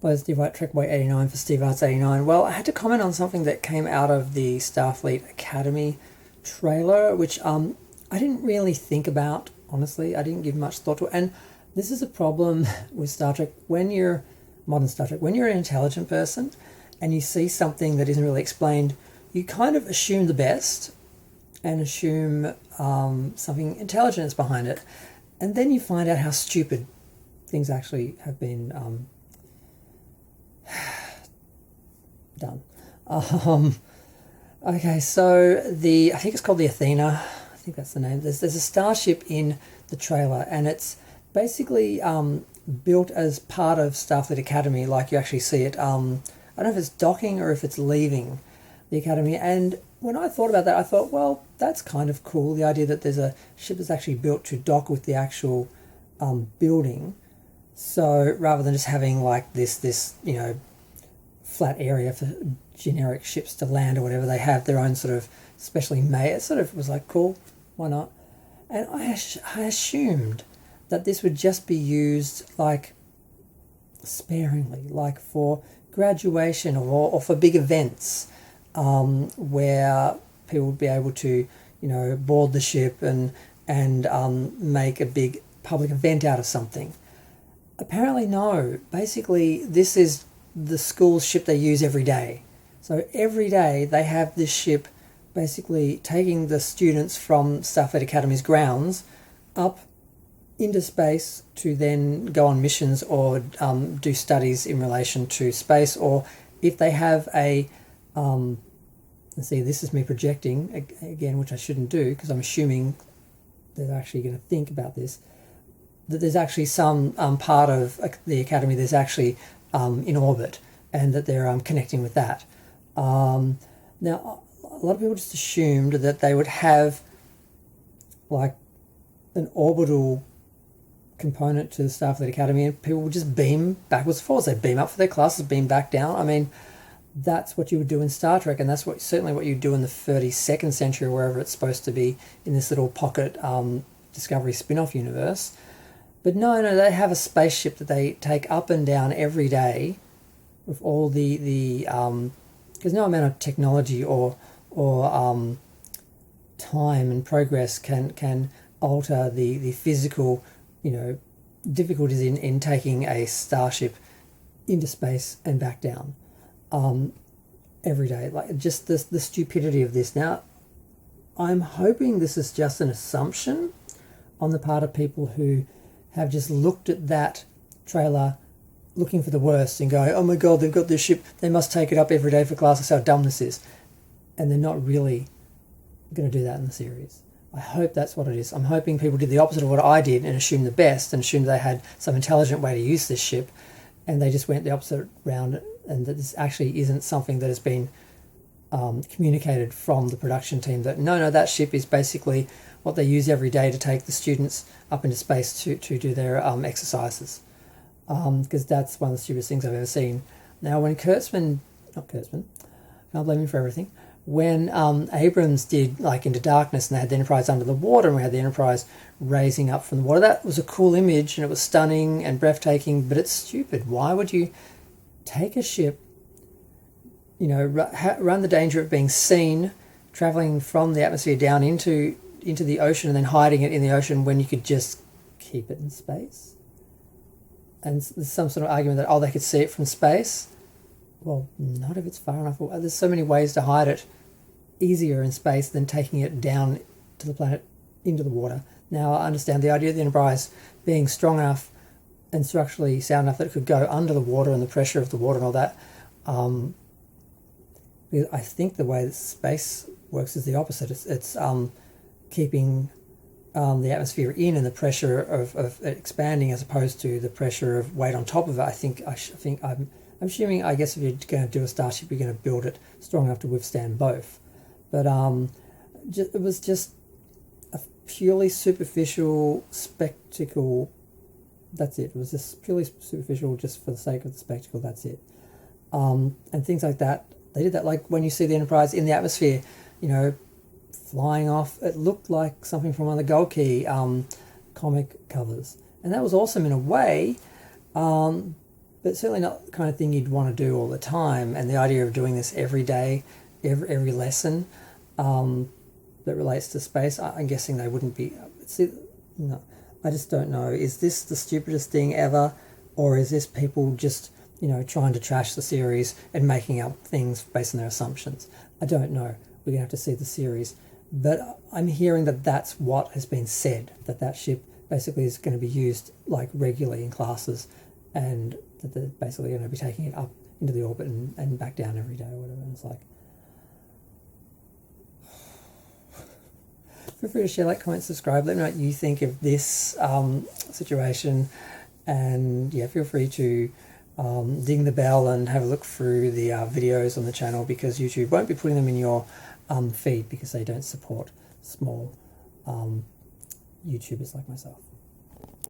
by Steve White, Trek Boy 89 for Steve Arts 89. Well, I had to comment on something that came out of the Starfleet Academy trailer, which I didn't really think about, honestly. I didn't give much thought to it. And this is a problem with Star Trek. Modern Star Trek, when you're an intelligent person and you see something that isn't really explained, you kind of assume the best and assume something intelligent is behind it. And then you find out how stupid things actually have been done. Okay, so I think it's called the Athena. I think that's the name. There's a starship in the trailer, and it's basically built as part of Starfleet Academy, like you actually see it. I don't know if it's docking or if it's leaving the Academy. And when I thought about that, I thought, well, that's kind of cool. The idea that there's a ship that's actually built to dock with the actual building. So rather than just having like this flat area for generic ships to land or whatever, they have their own sort of specially made. It sort of was like, cool, why not? And I assumed that this would just be used like sparingly, like for graduation or for big events, where people would be able to, board the ship and make a big public event out of something. Apparently no. Basically, this is the school's ship they use every day. So every day they have this ship basically taking the students from Starfleet Academy's grounds up into space to then go on missions or do studies in relation to space, or if they have a let's see, this is me projecting again, which I shouldn't do because I'm assuming they're actually going to think about this, that there's actually some part of the Academy that's actually in orbit, and that they're connecting with that. Now, a lot of people just assumed that they would have like an orbital component to the Starfleet Academy, and people would just beam backwards and forwards. They beam up for their classes, beam back down. I mean, that's what you would do in Star Trek, and that's certainly what you do in the 32nd century, wherever it's supposed to be in this little pocket Discovery spin-off universe. But no, they have a spaceship that they take up and down every day with all the because no amount of technology or time and progress can alter the physical difficulties in taking a starship into space and back down every day. Like, just the stupidity of this. Now, I'm hoping this is just an assumption on the part of people who have just looked at that trailer looking for the worst and going, oh my god, they've got this ship, they must take it up every day for class, that's how dumb this is. And they're not really going to do that in the series. I hope that's what it is. I'm hoping people did the opposite of what I did and assumed the best and assumed they had some intelligent way to use this ship, and they just went the opposite round, and that this actually isn't something that has been communicated from the production team, that no, that ship is basically what they use every day to take the students up into space to do their exercises. Because that's one of the stupidest things I've ever seen. Now, when can't blame him for everything, when Abrams did like Into Darkness and they had the Enterprise under the water and we had the Enterprise raising up from the water, that was a cool image and it was stunning and breathtaking, but it's stupid. Why would you take a ship, run the danger of being seen traveling from the atmosphere down into the ocean and then hiding it in the ocean when you could just keep it in space? And there's some sort of argument that, they could see it from space. Well, not if it's far enough away. There's so many ways to hide it easier in space than taking it down to the planet into the water. Now, I understand the idea of the Enterprise being strong enough and structurally sound enough that it could go under the water and the pressure of the water and all that. Because I think the way that space works is the opposite. It's keeping the atmosphere in and the pressure of expanding as opposed to the pressure of weight on top of it. I'm assuming, I guess, if you're going to do a starship, you're going to build it strong enough to withstand both. But it was just a purely superficial spectacle. That's it. It was just purely superficial, just for the sake of the spectacle. That's it. And things like that. They did that, like when you see the Enterprise in the atmosphere, flying off. It looked like something from one of the Gold Key comic covers, and that was awesome in a way. But but certainly not the kind of thing you'd want to do all the time. And the idea of doing this every day, every lesson that relates to space, I'm guessing they wouldn't be. See, no, I just don't know. Is this the stupidest thing ever, or is this people just, trying to trash the series and making up things based on their assumptions? I don't know. We're going to have to see the series. But I'm hearing that that's what has been said, that ship basically is going to be used like regularly in classes, and that they're basically going to be taking it up into the orbit and back down every day or whatever. And it's like, feel free to share, like, comment, subscribe. Let me know what you think of this situation. And yeah, feel free to ding the bell and have a look through the videos on the channel, because YouTube won't be putting them in your feed because they don't support small YouTubers like myself.